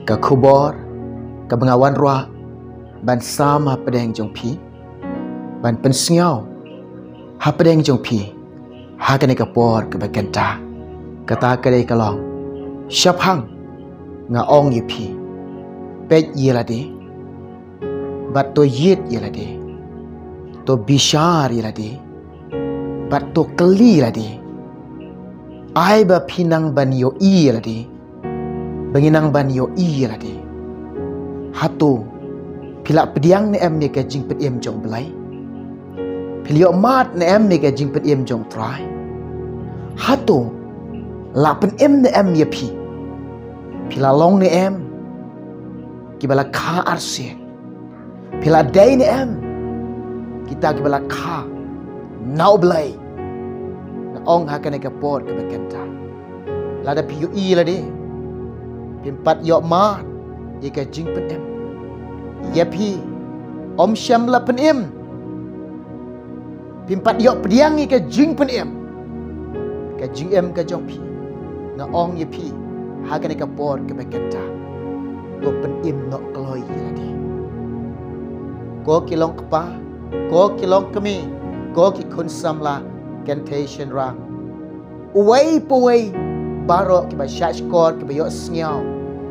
Ka khubor, ka bengawan ruah, ban sam ha pedeng jong pi, ban pensiau, ha pedeng jong pi, ha kene ka por ka bakenta, kata kadai kalong, syap hang, nga ong ye pi, pej ye lade, bat to yit ye lade, to bishar ye lade, bat to keli lade, ai ba pinang ban yo i lade, banginang ban yo i lade, hatu pilak pediang ne em ne ka jing pet em jong belai, pilio mat ne em ne ka jing pet em jong try, hatu la pen em ne em ye pi, pila long ne em, kibala kha arse, pila day ne em, kita kibala kha nau belai, na ong hakane ka por ka bekenta, lada pi yo i lade, pimpat yo mat, ye ka jing pen em, ye pi, om syam la pen em, pimpat yo pediang ye ka jing pen em, ka jing em ka jong pi, na ong ye pi, hakane ka por ka bekenta, to pen em no kloi ye lade, ko kilong kpa, ko kilong kami, ko ki kun samla, cantation rang, uway po way, baro kiba syach kor kiba yo snyaw,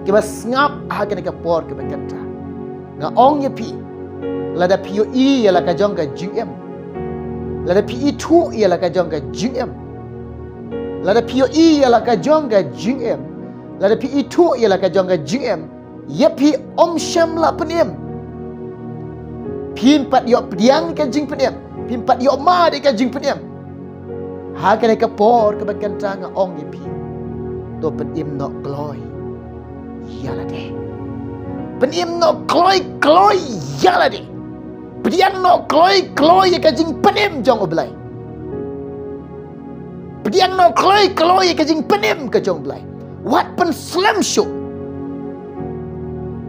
kiba ngap hakane ka por kiba kanta, nga ong ye pi, lada pi yo i ya la ka jong ka jing em, lada pi i tu ya la ka jong ka jing em, lada pi yo i ya la ka jong ka jing em, lada pi i tu ya la ka jong ka jing em, ye pi om syam la pen em, pimpat yo pediang ka jing pen em, pimpat yo ma de ka jing pen em, hakane ka por ka kanta nga ong ye pi, to pen im no kloi yala de, pen im no kloi yala de, pediang no kloi ye ka jing pen im jong oblai, pediang no kloi ye ka jing pen im ka jong oblai, wat pen slam show,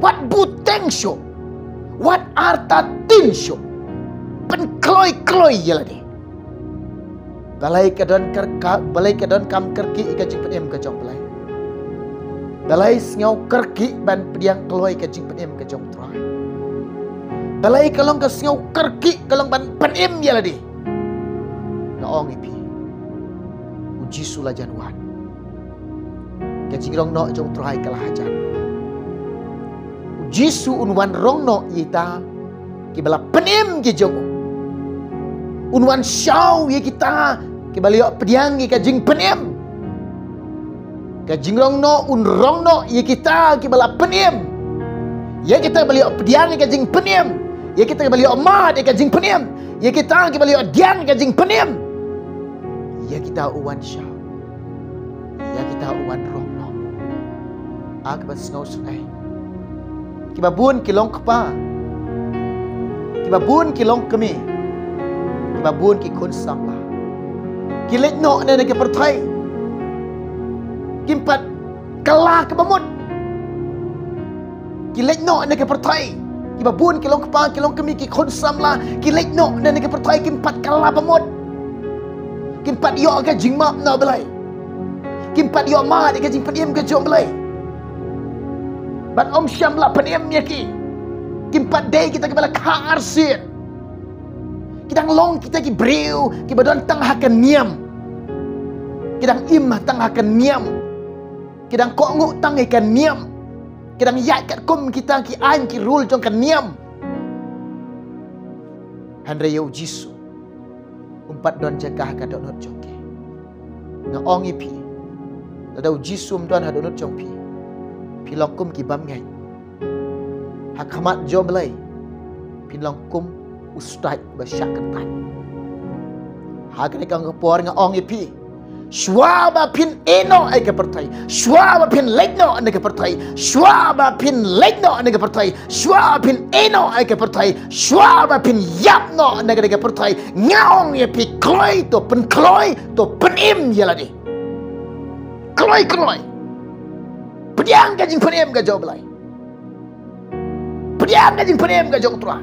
wat buteng show, wat arta tin show, pen kloi yala de, balai kadon kam kerki ka jing pen em ka jong oblai, balai ngau kerki ban pediang kloi ka jing pen em ka jong trai, balai kalong ka ngau kerki kalong ban pen em yala de, na ong ipi, uji sula janwan, ka jing rong no jong trai kalah hajan, uji su unwan rong no ita, ki bala pen em ki jong, unwan syau ye kita, ki bala yo pediang ki ka jing pen em, ka jingrong no un rong no ye kita ki bala penem, ye kita bali pedian ka jing penem, ye kita bali ma de ka jing penem, ye kita ki bali dian ka jing penem, ye kita uwan sha, ye kita uwan rong no, ak bas ngau sungai, ki babun ki long kpa, ki babun ki long kemi, ki babun ki kun samla, ki lek no ne ke pertai, kimpat kalah ke bamut, kilek no ne ke pertai, kibabun kilong kepa kilong kemi ki khonsam la, kilek no ne ke pertai kimpat kalah bamut, kimpat yo ka jing map no belai, kimpat yo ma de ka jing pediem ka jom belai, ban om syam la pediem ya ki, kimpat day kita ke bala kha arsin, kita long kita ki breu ki badon tang hakan niam, kita im tang hakan niam, kidang kok nguk tang ikan niam, kidang yak kat kum kita ki ain ki rul jong kan niam, handre yo jisu umpat don jakah ka donot jongke, nga ong ipi, tada jisu don ha donot jong pi, pilong kum ki bam ngai, hakamat jom belai, pilong kum ustad basyak kentai, hakane kang kepor nga ong ipi, Shwaba pin eno ay kapartay, Shwaba pin legno ay kapartay, Shwaba pin legno ay kapartay, Shwaba pin eno ay kapartay, Shwaba pin yapno ay kapartay, ngaong ye pi kloy to pen im yaladi, kloy, pediang kajing pen im ka joblay, pediang kajing pen im ka jong try,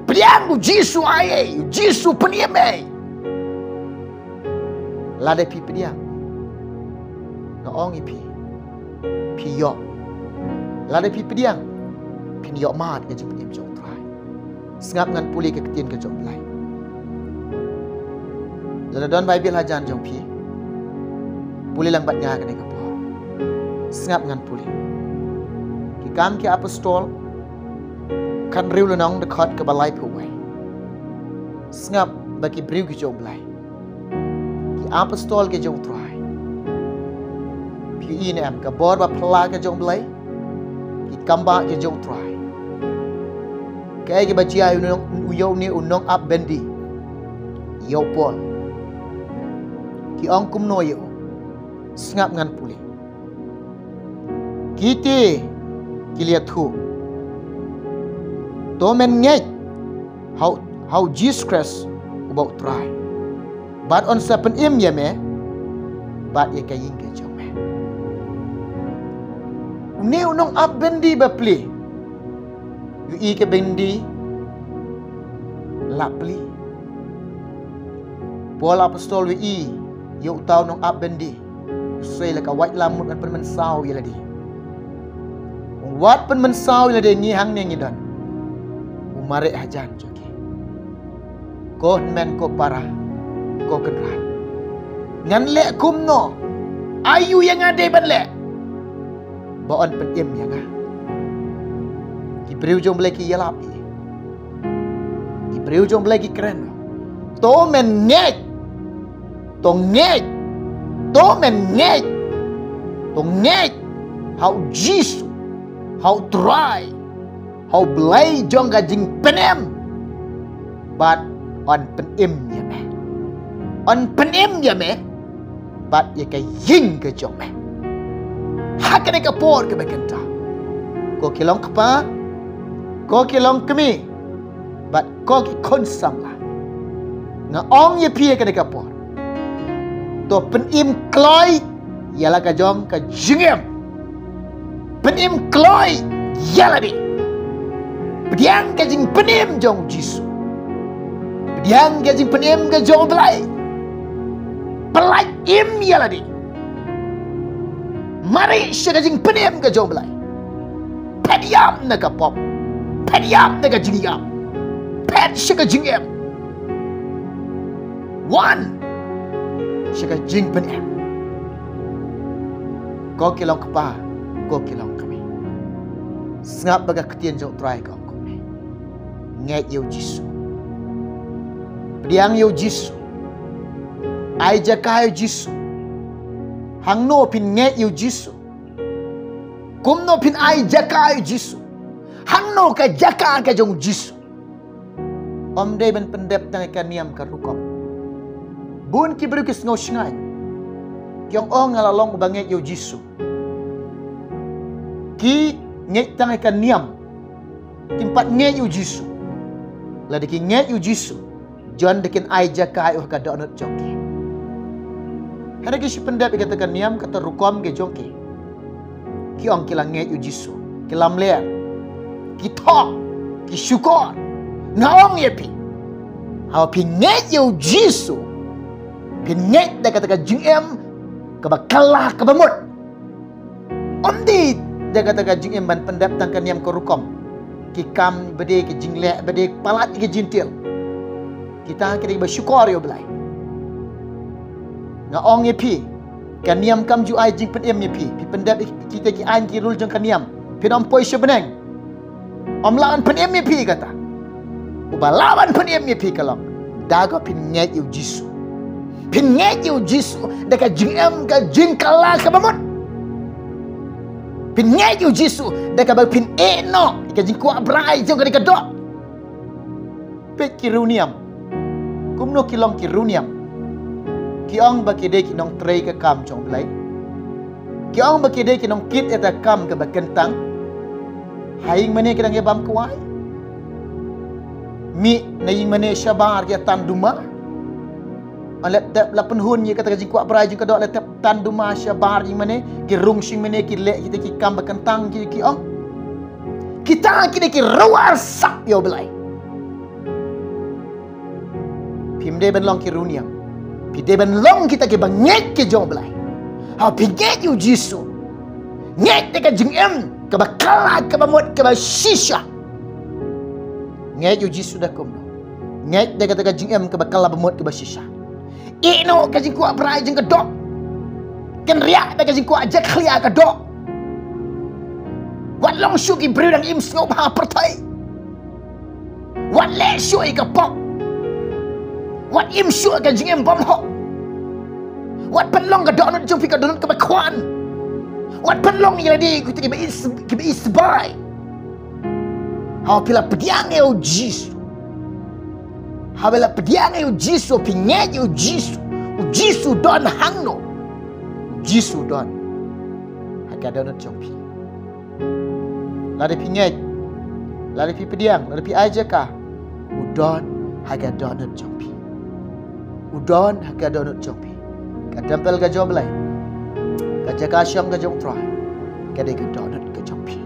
pediang jisu ay, jisu pen im ay, lada pi pediang, na ong ipi, pi yok, Lada pi pediang. Pin yok mat ke jeng penim jong trai. Sengap ngan pulih ke ketien ke jong belai. Lada don Bible hajan jong pi. Pulih lang bat nya ke ne kapo. Sengap ngan pulih. Ki kam ke apostol kan riu lenong de khot ke balai puai. Sengap bagi briu ke jong belai. Ki apostol ke jong trai. Pi in am ke bor ba pla ke jong belai. Ki kamba ke jong trai. Kaya ke bajia uyau ni unong up bendi. Yo pol. Ki ong kum no yo. Sengap ngan pulih. Kiti ki lihat hu. To men ngej how Jesus Christ about try. But on sepen im ya me. But ye kayin ke jong me. Ni unong up bendi ba pli. Yu i ke bendi la pli. Paul apostol wi i yu tau nong up bendi. Sei la ka wat lamut an pen men sau ye ladi. Wat pen men sau ye ladi ngi hang ne ngi dan. Umare hajan joki. Ko men ko para ko kenran. Ngan le kum no. Ayu yang ade ban le. Ba on pen im yang ah. Ibreu jong belai ki yalap i. Ibreu jong belai ki keren. To men ngej. To ngej. To men ngej. To ngej. How Jesus. How try. How belai jong gajing penem. But on penim ya me. On penim ya me. But ye ka ying ke jong me. Hakane ka por ke bekenta. Ko kilong kapa. Ko kilong kami. But ko ki konsam lah. Nga ong ye pie ka kapor. To penim kloi. Yalah ka jong ka jingem. Penim kloi. Yalah di. Pediang ka jing penim jong jisu. Pediang ka jing penim ka jong belai. Pelai im yalah di. Mari siya ka jing penim ka jong belai. Pediam na ka pop. Pediam na ka jingiam. Ped siya ka jingem. One. Siya ka jing penim. Ko kilong kapa. Ko kilong kami. Sengap baga ketien jong try ka kami. Nget yo jisu. Pediang yo jisu. Ai jaka yo jisu. Hang no pin nget yo jisu. Kum no pin ai jaka yo jisu. Hang no ka jaka ka jong jisu. Om day ben pendep tang ka niam ka rukom. Bun ki beru ki sngo shngai. Kyong ong ngalalong banget yo jisu. Ki nget tang ka niam. Timpat nget yo jisu. La de ki nget yo jisu. John dekin ai jaka yo ka donut jongki. Hada ki si pendep kata ka niam kata rukom ke jongki. Ki ong kilang nget yo jisu. Kilam leer. Ki talk, ki syukur. Ngaong ye pi. Hawa pi nget yo jisu. Pi nget da kata ka jingem ka bakalah ka bamut. Ondi da kata ka jingem ban pendap tang ka niam ko rukom. Ki kam bede ki jinglek bede palat ki jintil. Kita kira bersyukur yo belai. Ngaong ye pi. Ka niam kam ju ai jing penem ye pi. Pi pendap kita ki an ki rul jong ka niam. Pi dom poi sebeneng. Om lawan penem ye pi kata. Uba lawan penem ye pi kalong. Dago pin nget yo jisu. Pin nget yo jisu. Daka jingem ka jing kalah ka bamut. Pin nget yo jisu. Daka bag pin eno. Ika jing kuat berai jong ka dok. Pek kiruniam. Kumno kilong kiruniam. Kiong bakide kinong tray ka kam jong belai. Kiong bakide kinong kit eta kam ka bakentang. Haing mane kita nge bam kuai. Mi na ying mane syabar ke tan duma. Alat tap lapen hun ye kata jing kuat berai jing ka dok alat tap tan duma syabar ying mane ki rung sing mane ki lek kita ki kam bakentang ki ong. Kita kini ki rawar sak yo belai. Pimde ben long ki runiam. Pide ben long kita ki bangek ki jong belai. Ha pigek yo jisu. Ngek te ka jing em. kebakala kebamut kebashisha ngai yu jisu dah kum ngai dah kata jingem kebakala bamut kebashisha ino ka jingku brai jing kedok kan riak dah ka jingku ajak khlia kedok wat long shu ki bru dang im snop ha pertai wat le shu ka pop wat im shu ka jingem bom ho wat penlong kedok nak jumpi ka donut kebakwan wat penlong ila di ku tiba isbai ha pila pediang eu jisu ha pila pediang eu jisu pinge eu jisu don hangno jisu don haga donut jumpi lari pinge lari pi pediang lari pi ajaka udon haga donut jumpi udon haga donut jumpi ka tempel ka joblai ka jaga syam ka jong try ka de ka donut ka jumpi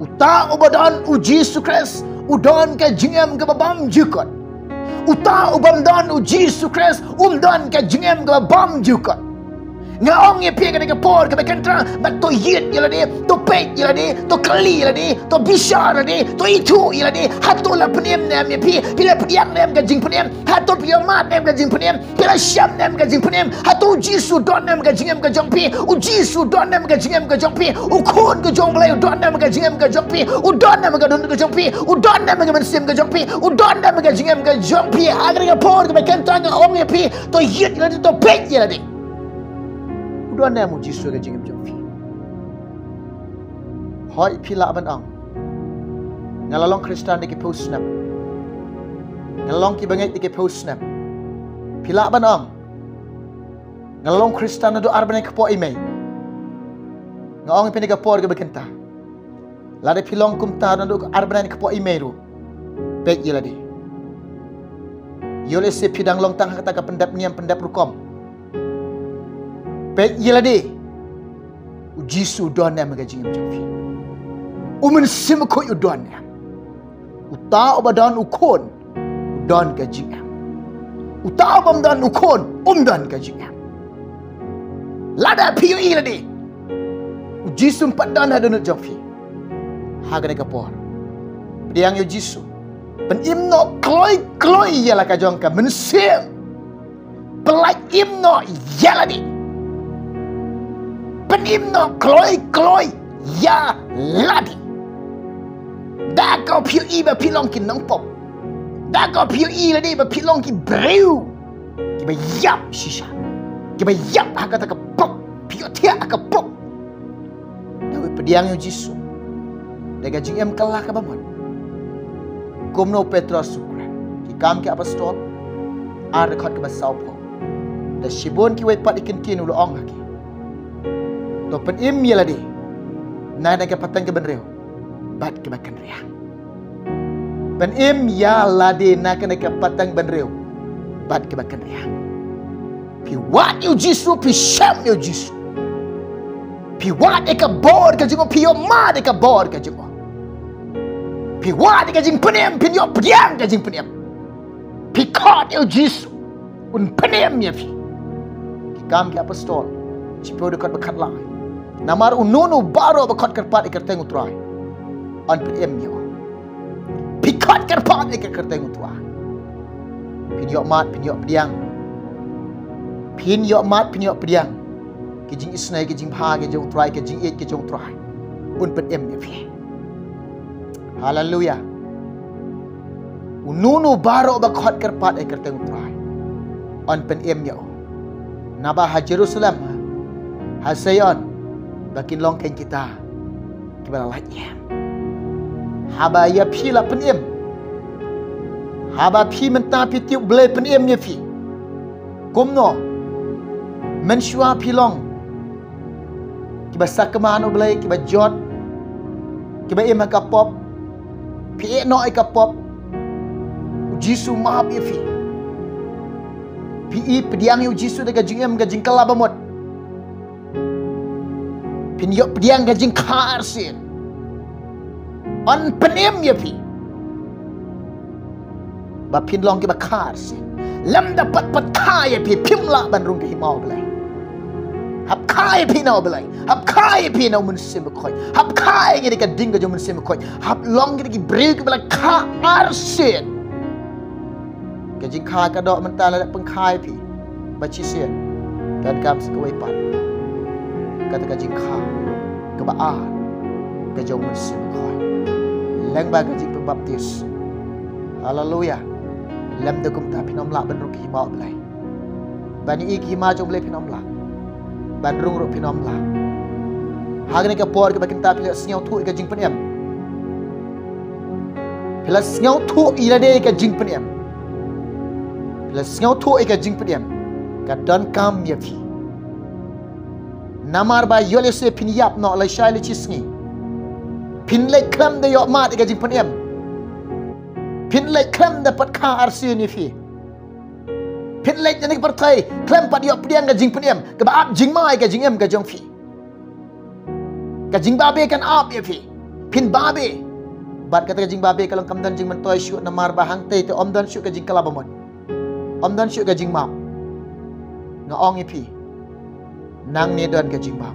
uta ubadan uji sukres udon ka jingem ka babam jukot uta ubam dan uji sukres dan ka jingem ka babam jukot ngaong ye pia ka de ka por ka bekentra bat to yit yela de to pet yela de to kali yela de to bishar de to itu yela de hato la penem nem ye pi pila pediang nem ka jing penem hato pia mat nem ka jing penem pila syam nem ka jing penem hato uji sudon nem ka jingem ka jong pi uji sudon nem ka jingem ka jong pi ukun ka jong blai udon nem ka jingem ka jong pi udon nem ka don ka jong pi udon nem ka mensim ka jong pi udon nem ka jingem ka jong pi agar ka por ka bekentra ngaong ye pi to yit yela de to pet yela de udon nem uji su ka jingem jong pi hoi pila ban ang ngalalong Kristan diki post snap ngalalong ki bangai diki post snap pila ban ang ngalalong Kristan do arban ke po email ngaong piniga por ke bekenta lade pilong kum ta do arban ke po email ru pek yeladi yole se pidang long tang kata ka pendap niam pendap rukom pek yeladi ujisu don nem ga jingem jong umen sim ko udon ya uta obadan ukon udon ka jingem uta obamdan ukon dan ka jingem lada piyo iladi ujisum padan hadun jofi hagane ka por diang yo jisu pen imno kloi yala ka jongka mensim pelai imno yaladi pen imno kloi ya ladi da kau piu i ba pilong ki nong pop da kau piu i la di ba pilong ki breu ki ba yap shisha ki ba yap hakata ka pop piu tia ka pop dawe pediang yo jisu daga jingem kalah ka bamon kumno Petrus sukra ki kam ki apostol ar khot ka ba saupo da shibon ki wai pat ikin tin ulo ong ki to pen im yela di na daga patang ke benreu bat ke bakan riang pen im ya lade na kena ke patang benreu bat ke bakan riang pi wat you jisu pi sham you jisu pi wat e ka bor ka jingo pi yo ma de ka bor ka jingo pi wat e ka jing penem pi yo pediang ka jing penem pi kot you jisu un penem ya pi ki kam ki apostol cipo dekat bekat lai namar ununu baro bakot kerpat ikerteng utrai on pm yo pikat kerpat ikerteng utrai pin yo mat pin yo pediang pin yo mat pin yo pediang kijing isnai kijing pha kijing utrai kijing et kijing utrai un pm yo pi haleluya ununu baro bakot kerpat ikerteng utrai on pm yo nabah Jerusalem hasayon bakin long ken kita kibala lagi haba ya pi la penim haba pi menta pi tiu ble penim ye pi kumno menshua pi long kiba sakman ble kiba jot kiba em ka pop pi no ka pop jisu ma ye pi pi pediang yu jisu de ga jingem ga jingkala bamot pin yo pediang ga jing khar sin on penem ye pi ba pin long ki ba khar sin lam dapat pat kha ye pi pim la ban rung ki mau blai hap kai pi nau belai hap kai pi nau mun sim khoi hap kai ngi ka ding ka jo mun sim khoi hap long ngi ki break belai kha arsen ka jing kha ka do man ta la peng kai pi ba chi sen dan kam sekawai pat kata ka jing kha ka ba a ka jo mun sim khoi leng ba ka jing pe baptis hallelujah lam de kum ta pi nom la ban ru ki ba belai ban i ki ma jo belai pi nom la ban rung ro pi nom la hagne ka por ka bakin ta pi snyau thu ka jing peniam pila snyau thu i la de ka jing peniam pila snyau thu i ka jing peniam ka don kam ya fi namar ba yole se pin yap no la shai le chisngi pin le klam de yo ma de ka jing peniam pin le klam de pat kha arsi ni fi pin le ni par thai klam pat yo pdiang ka jing peniam ka ba ap jing mai ka jing em ka jong fi ka jing ba be kan ap ya fi pin ba be bat kata ka jing ba be kalong kam dan jing man toy shu namar ba hang te om dan shu ka jing kala ba mon om dan shu ka jing ma nga ong i pi nang ne don ka jing ma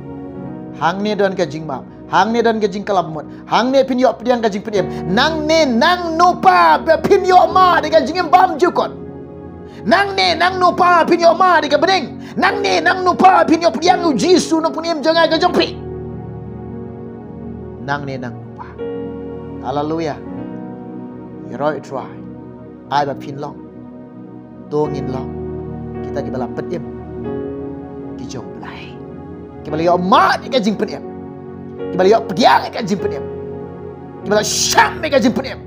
hang ne don ka jing ma hang ne don ka jing kala ba mon hang ne pin yo pdiang ka jing pdiam nang ne nang no pa be pin yo ma de ka jing em bam ju kon nang ne nang no pa pin yo ma de ka bening nang ne nang no pa pin yo pdiang u jisu no punim jangai ka jong pi nang ne nang no pa hallelujah you right try ai ba pin long to ngin long kita ki bala pedim ki jong lai ki bala yo ma de ka jing pedim ki bala yo pdiang ka jing pedim ki bala sham ka jing pedim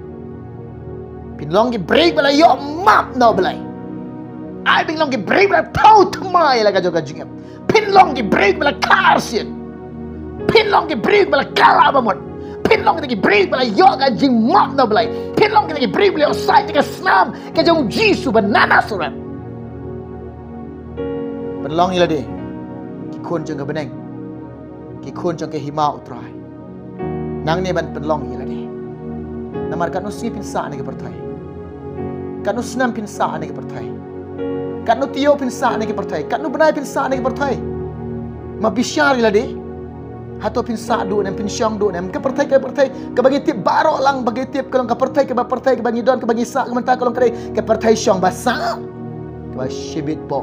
pin long ki break bala yo map no belai ai pin long ki break bala tau tmai la ka jo ka jing pin long ki break bala karsin pin long ki break bala kala ba mon pin long ki break bala yo ka jing map no belai pin long ki break bala sai ka snam ka jong jisu banana surat ban long ila de ki khon jong ka beneng ki khon jong ka hima utrai nang ne ban pen long ila de namar kan usi pin sa ne ka perthai kan usnam pin sa ne ka perthai kan nu tio pin sa ne ka perthai kan nu banai pin sa ne ka perthai ma bishar ila de hato pin sa du nem pin syong du nem ka perthai ka bagi tip baro lang bagi tip kalong ka perthai ka ba perthai ka bagi don ka bagi sa ka menta kalong kare ka perthai syong ba sa ka ba shibit bo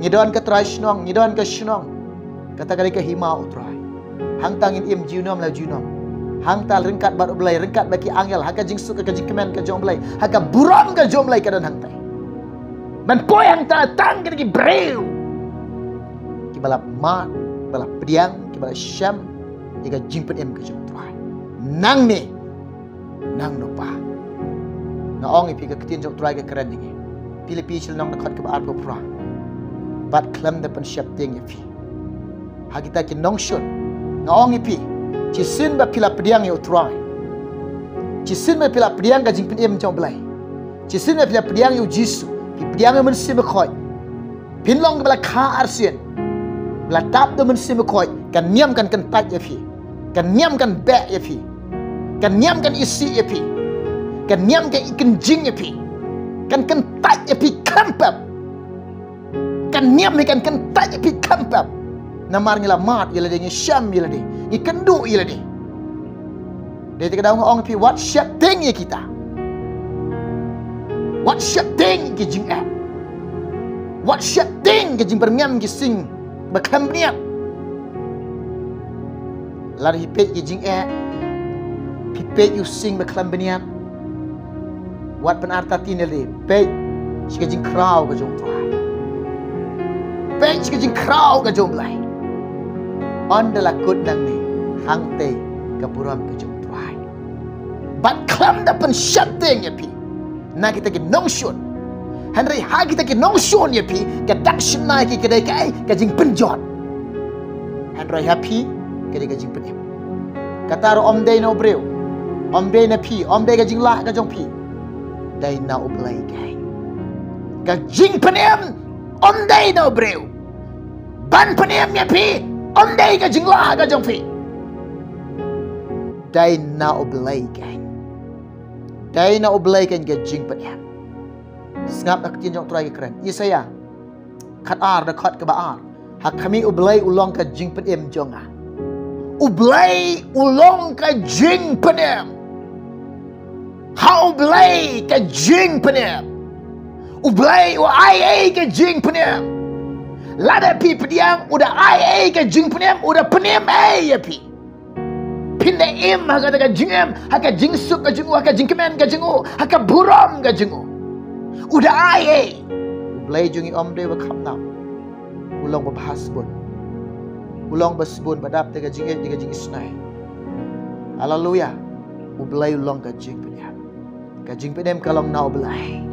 ngidon ka trai snong ngidon ka snong kata kali ka hima utrai hang tangin im jinom la jinom hang tal ringkat baru belai ringkat bagi angel haka jing suka ka jing kemen ka jong belai haka buram ka jong belai ka dan hang tai man poy hang ta tang ki breu ki bala mat bala priang ki bala syam ki ka jing pen em ka jong trai nang ne nang no pa na ong i pi ka tin jong trai ka kran ni pilipi sil nong na khat ka ba ar ko pra bat klam da pen syap ting ya fi hagita ki nong shot na ong i pi ci sin ba pila pediang yo try ci sin ba pila pediang ka jing pen em jong belai ci sin ba pila pediang yo jisu pi pediang men sim khoi pin long bala kha arsien bala tap do men sim khoi kan niam kan tat ya fi kan niam kan be ya fi kan niam kan isi ya fi kan niam kan ikan jing ya fi kan tat ya fi kampap kan niam ni kan tat ya fi kampap namar ngila mat ila de syam ila de ikan du ila de dia tidak daung ong pi what shit thing ya kita what shit thing ki jing a what shit thing ki jing bermiam ki sing bakam niat lar hi pe ki jing a pi pe you sing bakam beniat what pen arta tinel de pe ki jing kraw ka jong trai pe ki jing kraw ka jong lai on de la kut nang ni hang te ka buram ka jong trai bat klam da pen shit thing ya pi na kita ki nong shun Henry ha kita ki nong shun ya pi ka dak shin na ki kedai kai ka jing pen jot Henry happy kedai ka jing pen em kata ro om dei no breu om dei na pi om dei ka jing la ka jong pi dai na oblai kai ka jing pen em om dei no breu ban pen em ya pi om dei ka jing la ka jong pi dai na oblai kai dai na oblai kan ga jing pen em ngap nak tin jong trai keren Yesaya khat ar da khat ka ba ar hak kami ublay ulong ka jing penem jonga. Ublay ulong ka jing penem. Ha ublay ka jing penem. Ublay u ai ka jing penem. Lada pi pediang udah ai ka jing penem udah penem ya pi. Pinda im haka ka jing em haka jing suk ka jing haka jing kemen ka jing haka buram ka jing. Udah ai. Ublay jungi om de ba khap nam. Ulong babahas bun. Ulong basbun badap te ka jing e ka jing isnai. Haleluya. Ublay ulong ka jing penem. Ka jing penem kalong na ublay.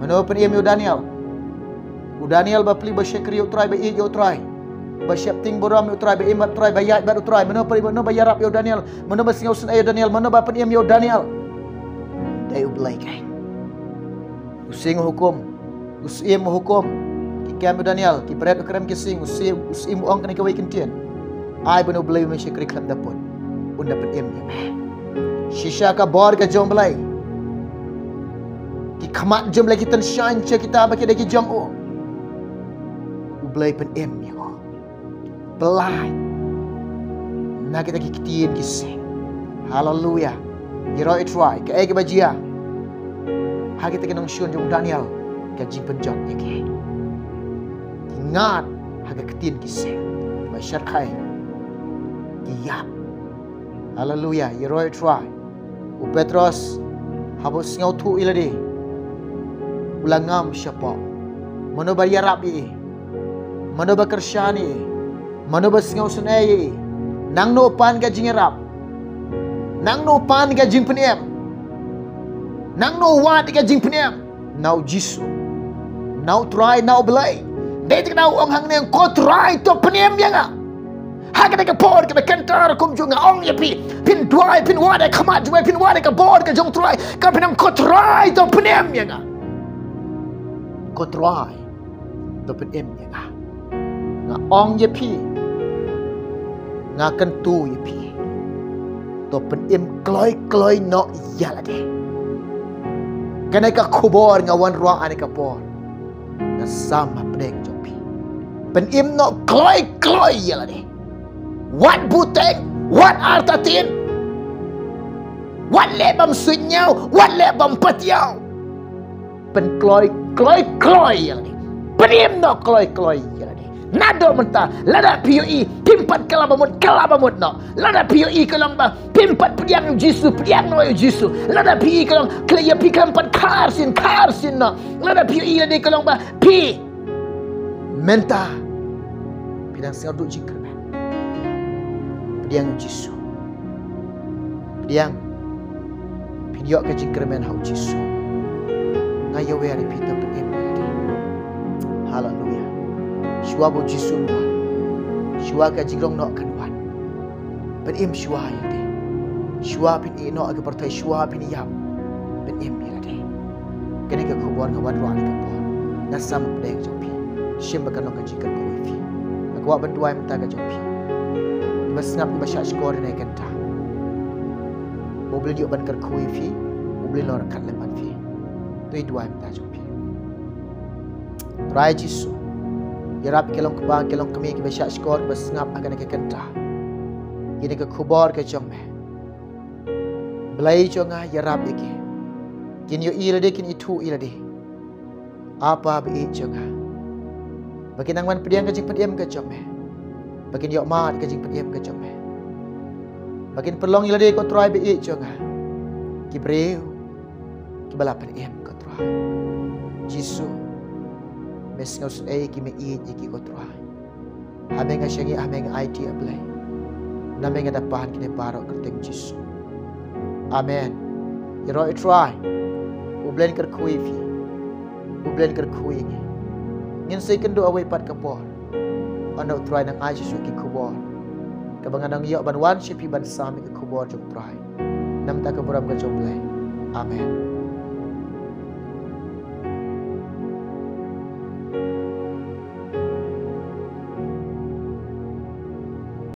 Mano penem yo Daniel. U Daniel ba pli ba shekri yo try ba i yo try. Ba shep ting boram yo try ba imat try ba yat ba try. Mano pli no ba yarap yo Daniel. Mano ba singaw sun yo Daniel. Mano ba penem yo Daniel. Dai ublay kay. Using hukum. Usim hukum. Ki kam Daniel, ki berat krem ki sing usim ong kan kawai kentien. Ai beno blay me shekri klam dapon. Un dapat em ya. Shisha ka bor ka jom blay. Ki khamat jom lagi tan shine che kita ba ki daki jom o. Ublay pen em ya. Belai. Na kita ki kitien ki sing. Hallelujah. Yero it right. Ka ege bajia. Ha kita kenong shun jom Daniel. Ka jing penjot ya ke. Ingat haga ketin kisah masyar khai kiyap. Haleluya. Yeroi try u Petros habos ngau thu ilade ulangam syapa mano ba yarap i mano ba kersyani mano ba ngau sunai nang no pan ka jing yarap nang no pan ka jing penem nang no wat ka jing penem now jisu now try now belai. Dai tak tahu orang hang neng ko try to penem yang ah. Ha ka ka por ka kantar kum junga ong ya pi. Pin dwai pin wada khamat jumai pin wada ka bor ka jong try. Ka pinang ko try to penem yang ah. Ko try to penem yang ah. Nga ong ya pi. Nga kentu ya pi. To penem kloi no ya la de. Kana ka kubor nga wan ruang ane ka por. Nga sama pedeng jopi. Pen im no kloi ya lah ni. Wat buteng, wat artatin, wat lebam sunyau, wat lebam patiau. Pen kloi ya lah ni. Pen im no kloi ya lah ni. Nado mentah, lada PUI pimpat kalabamut no. Lada PUI kalong ba pimpat pediang Jisu, pediang no Jisu. Lada PUI kalong klaya pikampat karsin no. Lada PUI lada kalong ba pi mentah pediang sing duk jingkerman. Pediang Jisu. Pediang pidiok ke jingkerman hau Jisu. Ngayo we ari pita pedim. Haleluya. Shua bo Jisu nuan. Shua ka jigrong no kan wan. Ben im shua ya de. Shua pin e no aga pertai shua pin yam. Ben im ya de. Kene ka kubor ka wan ruan ka por. Nasam pedeng jopi. Shim ba kan no ka jikar ko fi. Agwa ben duai menta ka jopi. Bas ngap ba sha skor ne kan ta. Mobil dio ban kar ko fi. Mobil lor kan le ban fi. Toi duai menta jopi. Try Jisu. Yarap kelong kebang kelong kami ke besyak skor bas ngap akan ke kenta. Ini ke kubor ke jong me. Belai jonga yarap iki. Kin yo ilade kin itu ilade. Apa be jonga. Bakin angwan pediam ke jing pediam ke jong me. Bakin yo mat ke jing pediam ke jong me. Bakin perlong ilade ko try be jonga. Ki breu. Ki bala pediam ko try. Jisu mes ngau sun ki me i ki ko try. Hamenga syangi hamenga IT ablay. Namenga dapahan kini baro kerteng Jisu. Amen. Yero try. Ublen ker kui fi. Ublen ker kui ni. Ngin sei kendo away pat kapor. Ando try nang Jisu ki kubor. Kabangan nang yo ban wan shipi ban sami ki kubor jom try. Nam ta kaburam ka jom blay. Amen.